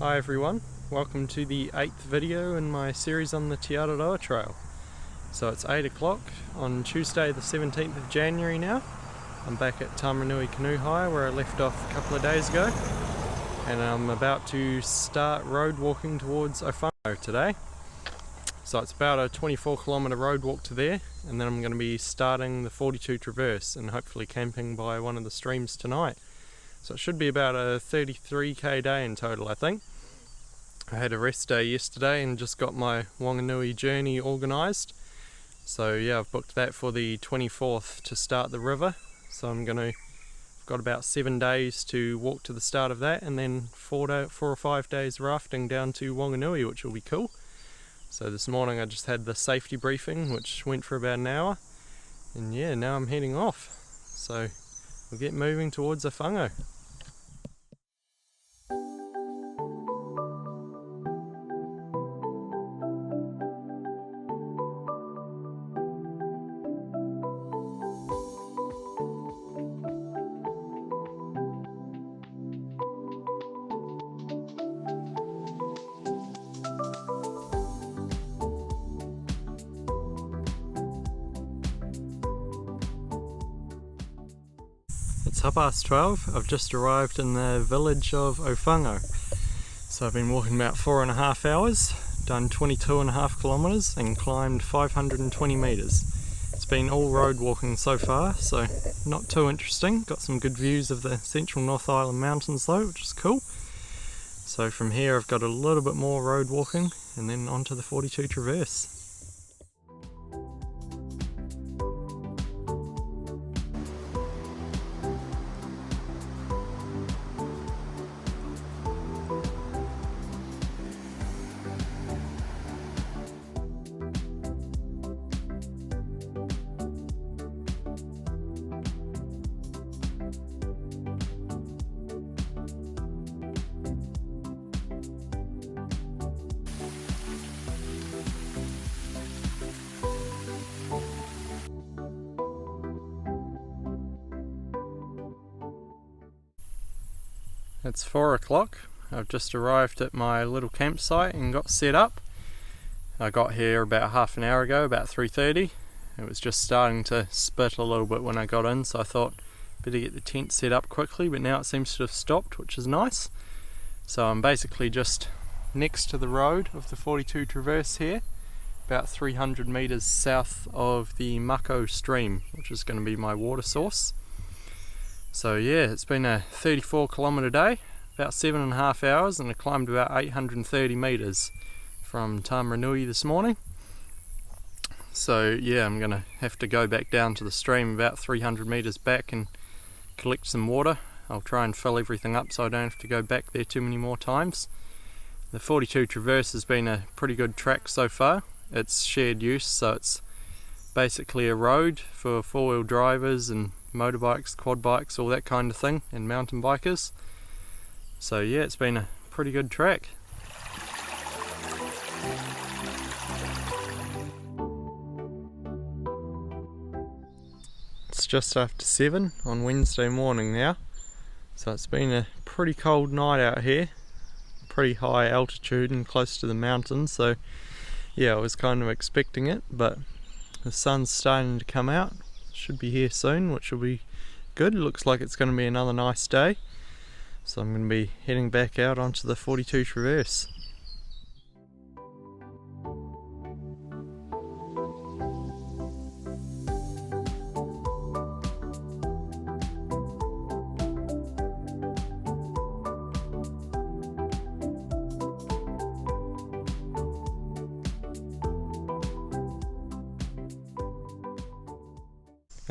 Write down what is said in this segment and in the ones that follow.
Hi everyone, welcome to the 8th video in my series on the Te Araroa Trail. So it's 8 o'clock on Tuesday the 17th of January now. I'm back at Taumarunui canoe hire where I left off a couple of days ago, and I'm about to start road walking towards Whakahoro today. So it's about a 24-kilometre road walk to there, and then I'm going to be starting the 42 traverse and hopefully camping by one of the streams tonight. So it should be about a 33k day in total, I think. I had a rest day yesterday and just got my Wanganui journey organised. So yeah, I've booked that for the 24th to start the river. So I've got about 7 days to walk to the start of that, and then 4 or 5 days rafting down to Wanganui, which will be cool. So this morning I just had the safety briefing, which went for about an hour. And yeah, now I'm heading off. So we'll get moving towards Whakahoro. It's 12:30. I've just arrived in the village of Whakahoro. So I've been walking about 4.5 hours, done 22.5 kilometres and climbed 520 metres. It's been all road walking so far, so not too interesting. Got some good views of the central North Island mountains though, which is cool. So from here I've got a little bit more road walking and then onto the 42 traverse. It's 4 o'clock. I've just arrived at my little campsite and got set up. I got here about half an hour ago, about 3:30. It was just starting to spit a little bit when I got in, so I thought better get the tent set up quickly, but now it seems to have stopped, which is nice. So I'm basically just next to the road of the 42 traverse here, about 300 metres south of the Mako stream, which is going to be my water source. So yeah, it's been a 34-kilometre day, about 7.5 hours, and I climbed about 830 metres from Taumarunui this morning. So yeah, I'm going to have to go back down to the stream about 300 metres back and collect some water. I'll try and fill everything up so I don't have to go back there too many more times. The 42 traverse has been a pretty good track so far. It's shared use, so it's basically a road for four-wheel drivers and motorbikes, quad bikes, all that kind of thing, and mountain bikers. So yeah, it's been a pretty good track. It's just after 7 on Wednesday morning now, so it's been a pretty cold night out here, pretty high altitude and close to the mountains, so yeah, I was kind of expecting it, but the sun's starting to come out. Should be here soon, which will be good. It looks like it's going to be another nice day, so I'm going to be heading back out onto the 42 traverse.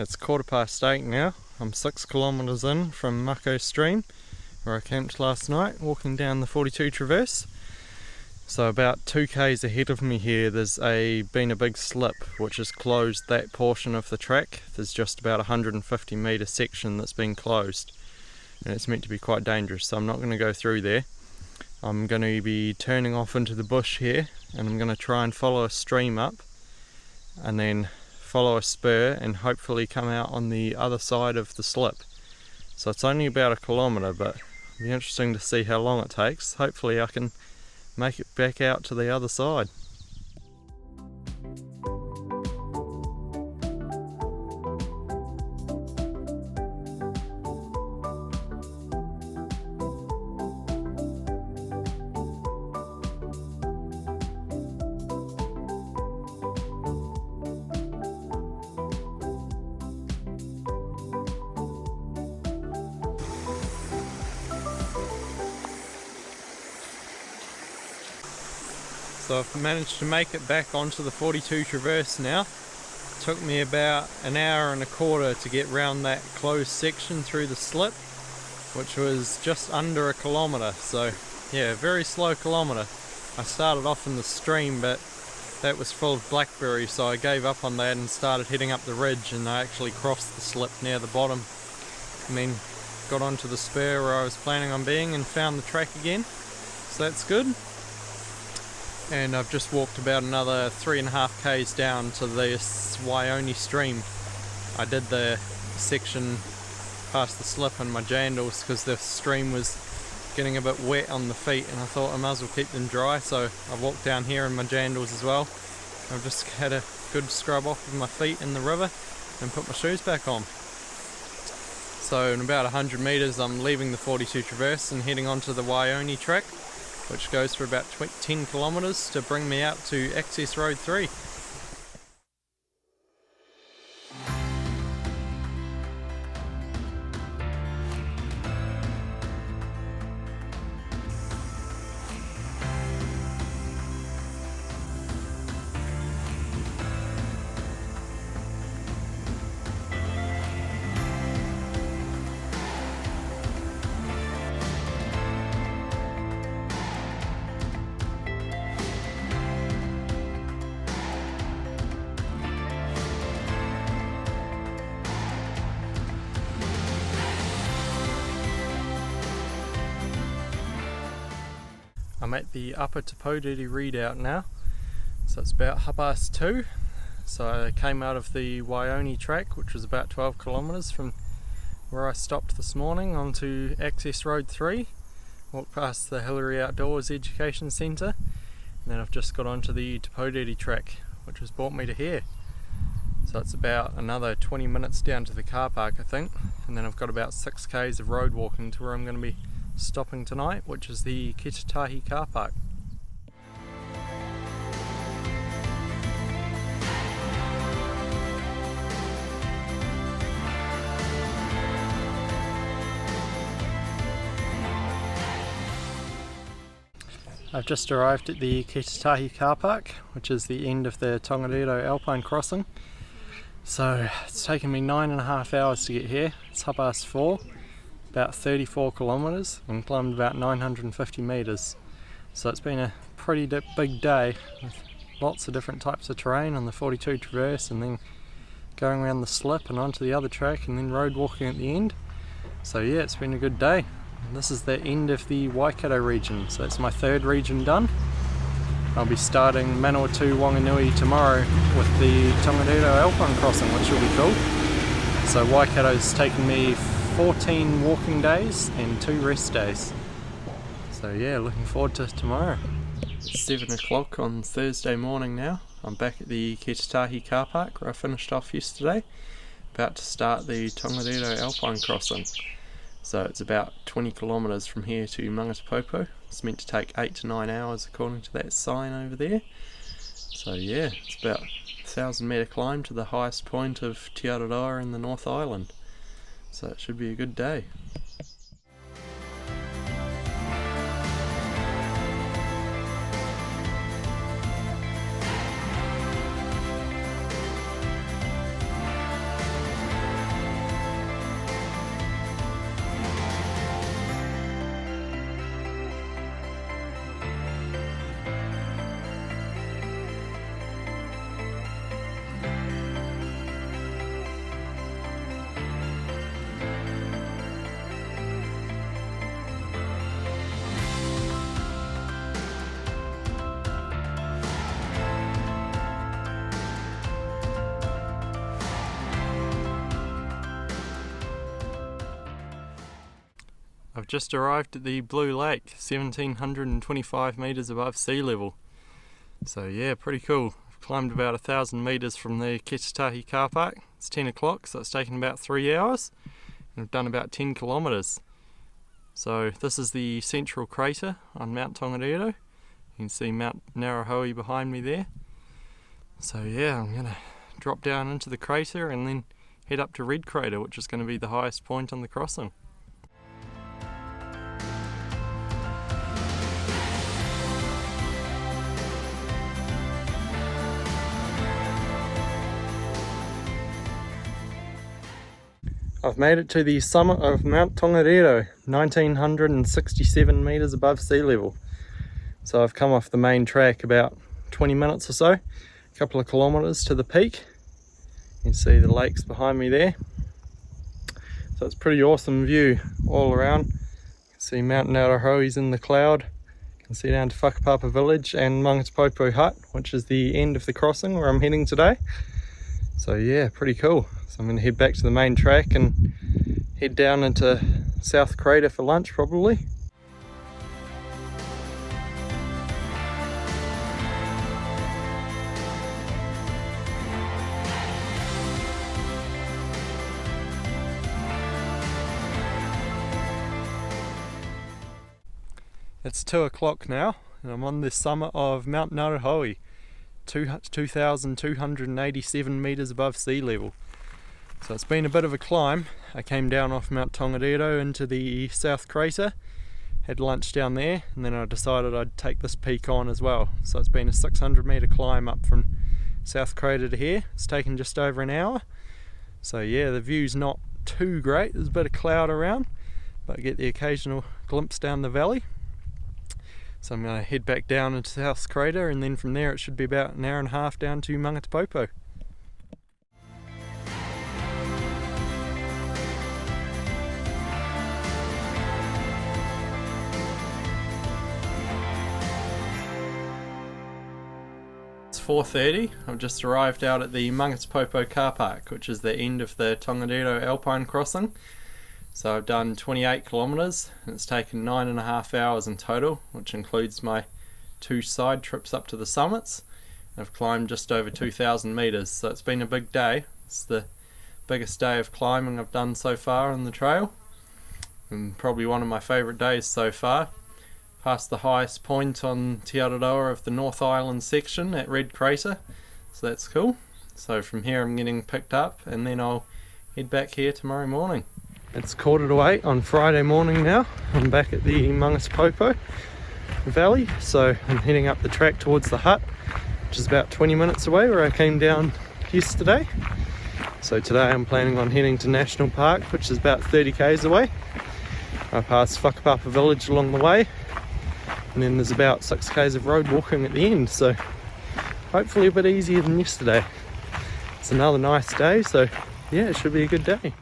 It's 8:15 now. I'm 6 kilometres in from Mako stream, where I camped last night, walking down the 42 traverse. So about 2k's ahead of me here, there's been a big slip which has closed that portion of the track. There's just about a 150 metre section that's been closed, and it's meant to be quite dangerous, so I'm not going to go through there. I'm going to be turning off into the bush here, and I'm going to try and follow a stream up, and then follow a spur and hopefully come out on the other side of the slip. So it's only about 1 kilometre, but Be interesting to see how long it takes. Hopefully I can make it back out to the other side. So I've managed to make it back onto the 42 traverse now. It took me about an hour and a quarter to get round that closed section through the slip, which was just under a kilometre. So yeah, very slow kilometre. I started off in the stream, but that was full of blackberries, so I gave up on that and started heading up the ridge, and I actually crossed the slip near the bottom and then got onto the spur where I was planning on being and found the track again. So that's good. And I've just walked about another 3.5 k's down to this Waioni stream. I did the section past the slip in my jandals because the stream was getting a bit wet on the feet, and I thought I might as well keep them dry, so I walked down here in my jandals as well. I've just had a good scrub off of my feet in the river and put my shoes back on. So in about 100 metres I'm leaving the 42 traverse and heading onto the Waioni track, which goes for about 10 kilometres to bring me out to Access Road 3. I'm at the Upper Tapodiri redoubt now, so it's about 2:30. So I came out of the Waioni track, which was about 12 kilometres from where I stopped this morning, onto Access Road 3, walked past the Hillary Outdoors Education Centre, and then I've just got onto the Tapodiri track, which has brought me to here. So it's about another 20 minutes down to the car park, I think, and then I've got about 6 k's of road walking to where I'm going to be stopping tonight, which is the Ketetahi car park. I've just arrived at the Ketetahi car park, which is the end of the Tongariro Alpine Crossing. So it's taken me 9.5 hours to get here. It's 4:30. About 34 kilometres and climbed about 950 metres. So it's been a pretty big day with lots of different types of terrain on the 42 traverse, and then going around the slip and onto the other track, and then road walking at the end. So yeah, it's been a good day. And this is the end of the Waikato region, so it's my 3rd region done. I'll be starting Manawatu Wanganui tomorrow with the Tongariro Alpine Crossing, which will be cool. So Waikato's taken me 14 walking days and 2 rest days. So yeah, looking forward to tomorrow. It's 7 o'clock on Thursday morning now. I'm back at the Ketetahi car park where I finished off yesterday, about to start the Tongariro Alpine Crossing. So it's about 20 kilometres from here to Mangatepopo. It's meant to take 8 to 9 hours according to that sign over there. So yeah, it's about 1,000 metre climb to the highest point of Te Araroa in the North Island. So it should be a good day. I've just arrived at the Blue Lake, 1725 metres above sea level. So yeah, pretty cool. I've climbed about 1,000 metres from the Ketetahi car park. It's 10 o'clock, so it's taken about 3 hours. And I've done about 10 kilometres. So this is the central crater on Mt Tongariro. You can see Mt Ngauruhoe behind me there. So yeah, I'm going to drop down into the crater and then head up to Red Crater, which is going to be the highest point on the crossing. I've made it to the summit of Mt Tongariro, 1967 metres above sea level. So I've come off the main track about 20 minutes or so, a couple of kilometres to the peak. You can see the lakes behind me there. So it's a pretty awesome view all around. You can see Mt Ngauruhoe's in the cloud. You can see down to Whakapapa village and Mangatepopo hut, which is the end of the crossing where I'm heading today. So yeah, pretty cool. So I'm going to head back to the main track and head down into South Crater for lunch probably. It's 2 o'clock now and I'm on the summit of Mt Ngauruhoe, 2,287 metres above sea level. So it's been a bit of a climb. I came down off Mt Tongariro into the South Crater, had lunch down there, and then I decided I'd take this peak on as well. So it's been a 600 metre climb up from South Crater to here. It's taken just over an hour. So yeah, the view's not too great. There's a bit of cloud around, but I get the occasional glimpse down the valley. So I'm going to head back down into South Crater, and then from there it should be about an hour and a half down to Mangatepopo. It's 4:30. I've just arrived out at the Mangatepopo car park, which is the end of the Tongariro Alpine Crossing. So I've done 28 kilometres and it's taken 9.5 hours in total, which includes my 2 side trips up to the summits. I've climbed just over 2,000 metres, so it's been a big day. It's the biggest day of climbing I've done so far on the trail, and probably one of my favourite days so far. Past the highest point on Te Araroa of the North Island section at Red Crater, so that's cool. So from here I'm getting picked up and then I'll head back here tomorrow morning. It's 7:45 on Friday morning now. I'm back at the Mangatepopo Valley, so I'm heading up the track towards the hut, which is about 20 minutes away where I came down yesterday. So today I'm planning on heading to National Park, which is about 30 k's away. I pass Whakapapa village along the way, and then there's about 6 k's of road walking at the end, so hopefully a bit easier than yesterday. It's another nice day, so yeah, it should be a good day.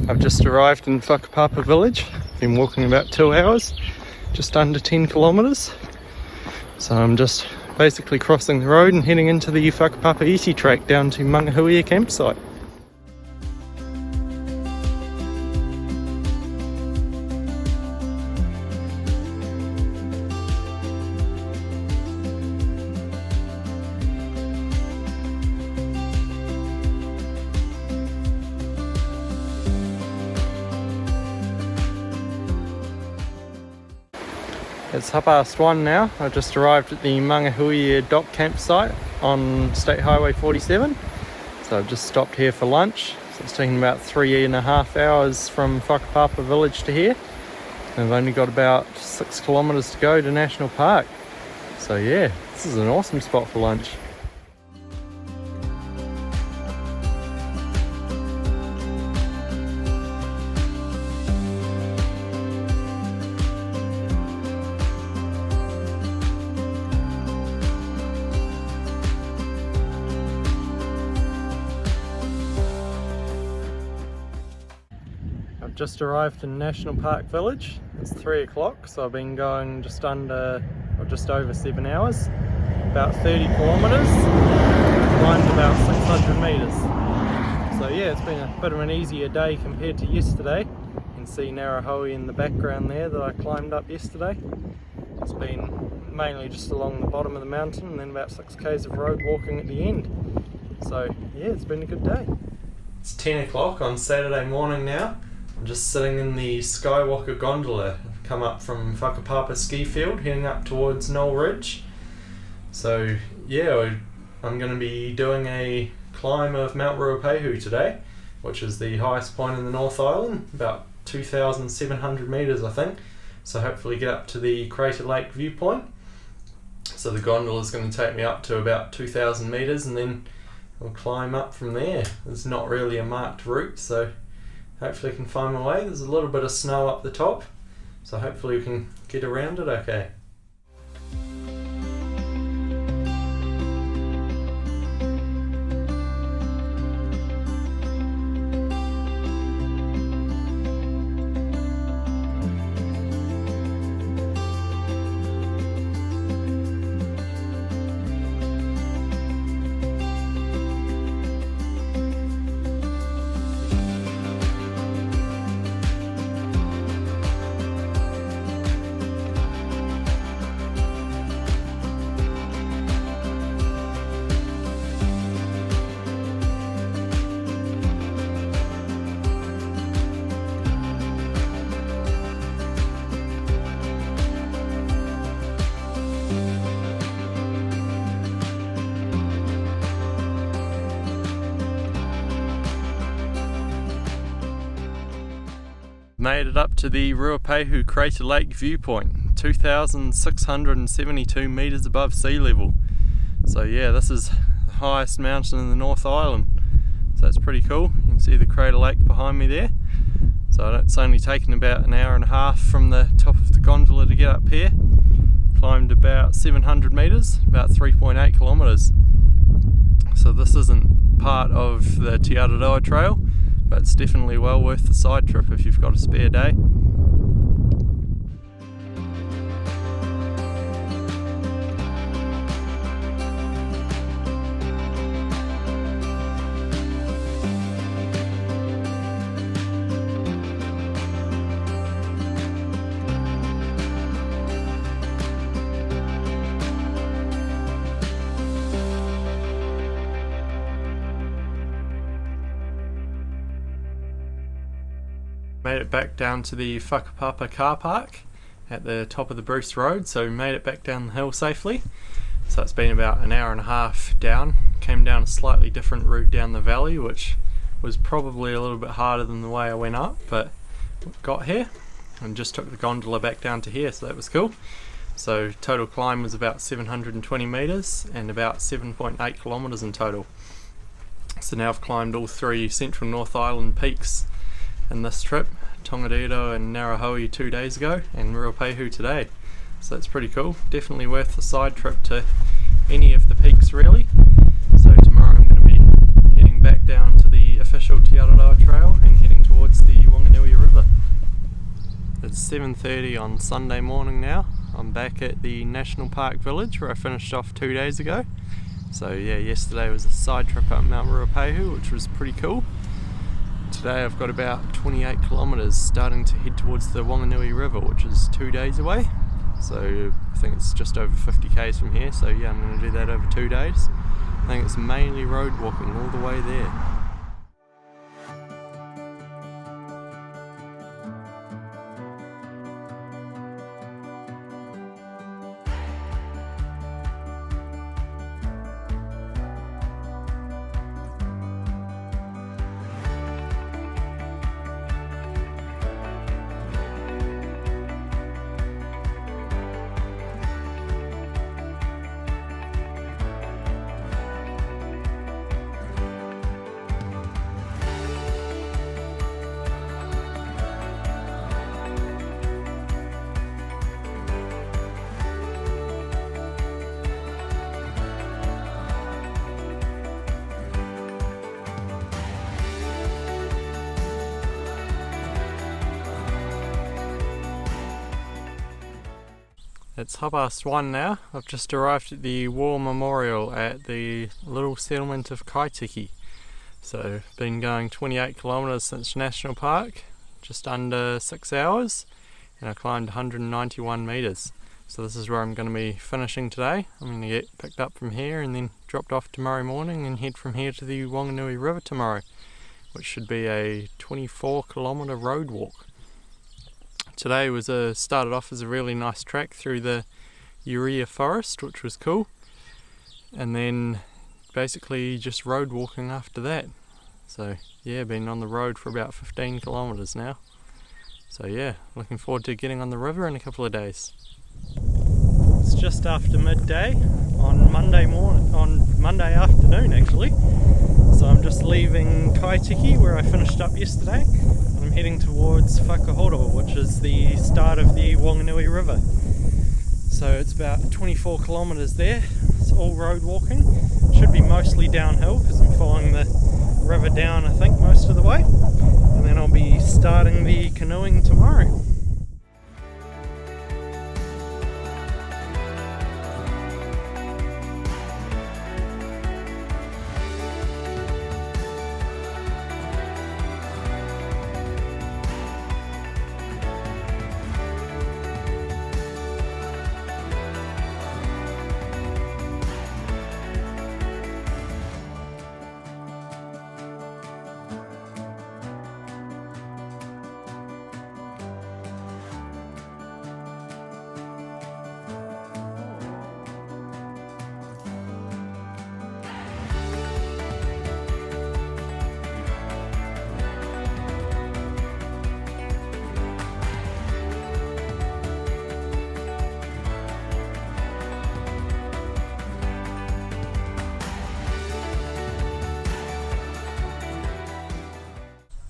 I've just arrived in Whakapapa village. Been walking about 2 hours, just under 10 kilometres. So I'm just basically crossing the road and heading into the Whakapapa easy track down to Mangatepopo campsite. It's 1:30 now. I just arrived at the Mangatepopo dock campsite on State Highway 47. So I've just stopped here for lunch. So it's taken about 3.5 hours from Whakapapa village to here. And I've only got about 6 kilometres to go to National Park. So yeah, this is an awesome spot for lunch. just arrived in National Park Village. It's 3 o'clock, so I've been going just over 7 hours, about 30 kilometres, climbed about 600 metres. So yeah, it's been a bit of an easier day compared to yesterday. You can see Ngauruhoe in the background there that I climbed up yesterday. It's been mainly just along the bottom of the mountain and then about 6 k's of road walking at the end. So yeah, it's been a good day. It's 10 o'clock on Saturday morning now. I'm just sitting in the Skywalker gondola. I've come up from Whakapapa ski field heading up towards Knoll Ridge. So yeah, I'm going to be doing a climb of Mt Ruapehu today, which is the highest point in the North Island, about 2,700 metres I think. So hopefully get up to the Crater Lake viewpoint. So the gondola is going to take me up to about 2,000 metres and then we'll climb up from there. There's not really a marked route, so hopefully I can find my way. There's a little bit of snow up the top, so hopefully we can get around it okay. Made it up to the Ruapehu Crater Lake viewpoint, 2,672 metres above sea level. So yeah, this is the highest mountain in the North Island. So it's pretty cool. You can see the Crater Lake behind me there. So it's only taken about an hour and a half from the top of the gondola to get up here. Climbed about 700 metres, about 3.8 kilometres. So this isn't part of the Te Araroa trail, but it's definitely well worth the side trip if you've got a spare day. Made it back down to the Whakapapa car park at the top of the Bruce Road, so we made it back down the hill safely. So it's been about an hour and a half down. Came down a slightly different route down the valley, which was probably a little bit harder than the way I went up, but got here and just took the gondola back down to here, so that was cool. So total climb was about 720 metres and about 7.8 kilometres in total. So now I've climbed all 3 central North Island peaks in this trip, Tongariro and Ngauruhoe 2 days ago and Ruapehu today. So that's pretty cool, definitely worth the side trip to any of the peaks really. So tomorrow I'm going to be heading back down to the official Te Araroa trail and heading towards the Wanganui River. It's 7:30 on Sunday morning now. I'm back at the National Park Village where I finished off 2 days ago. So yeah, yesterday was a side trip up Mt Ruapehu, which was pretty cool. Today I've got about 28 kilometres starting to head towards the Wanganui River, which is 2 days away. So I think it's just over 50 k's from here, so yeah, I'm going to do that over 2 days. I think it's mainly road walking all the way there. It's 1:30 now. I've just arrived at the War Memorial at the little settlement of Kaitieke. So been going 28 kilometres since National Park, just under 6 hours, and I climbed 191 metres. So this is where I'm going to be finishing today. I'm going to get picked up from here and then dropped off tomorrow morning and head from here to the Whanganui River tomorrow, which should be a 24 kilometre road walk. Today started off as a really nice track through the urea forest, which was cool, and then basically just road walking after that. So yeah, been on the road for about 15 kilometres now. So yeah, looking forward to getting on the river in a couple of days. It's just after midday on Monday afternoon actually. So I'm just leaving Kaitieke, where I finished up yesterday. I'm heading towards Whakahoro, which is the start of the Whanganui River. So it's about 24 kilometres there. It's all road walking. Should be mostly downhill because I'm following the river down, I think, most of the way. And then I'll be starting the canoeing tomorrow.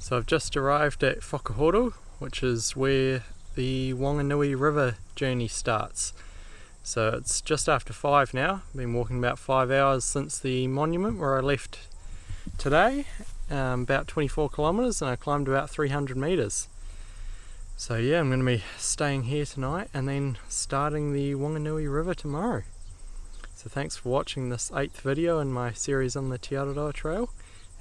So I've just arrived at Whakahoro, which is where the Whanganui River journey starts. So it's just after 5 now. Been walking about 5 hours since the monument where I left today, about 24 kilometres, and I climbed about 300 metres. So yeah, I'm going to be staying here tonight and then starting the Whanganui River tomorrow. So thanks for watching this 8th video in my series on the Te Araroa Trail.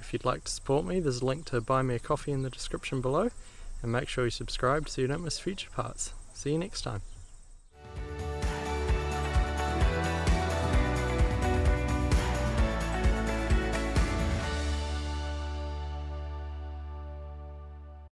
If you'd like to support me, there's a link to buy me a coffee in the description below, and make sure you subscribe so you don't miss future parts. See you next time.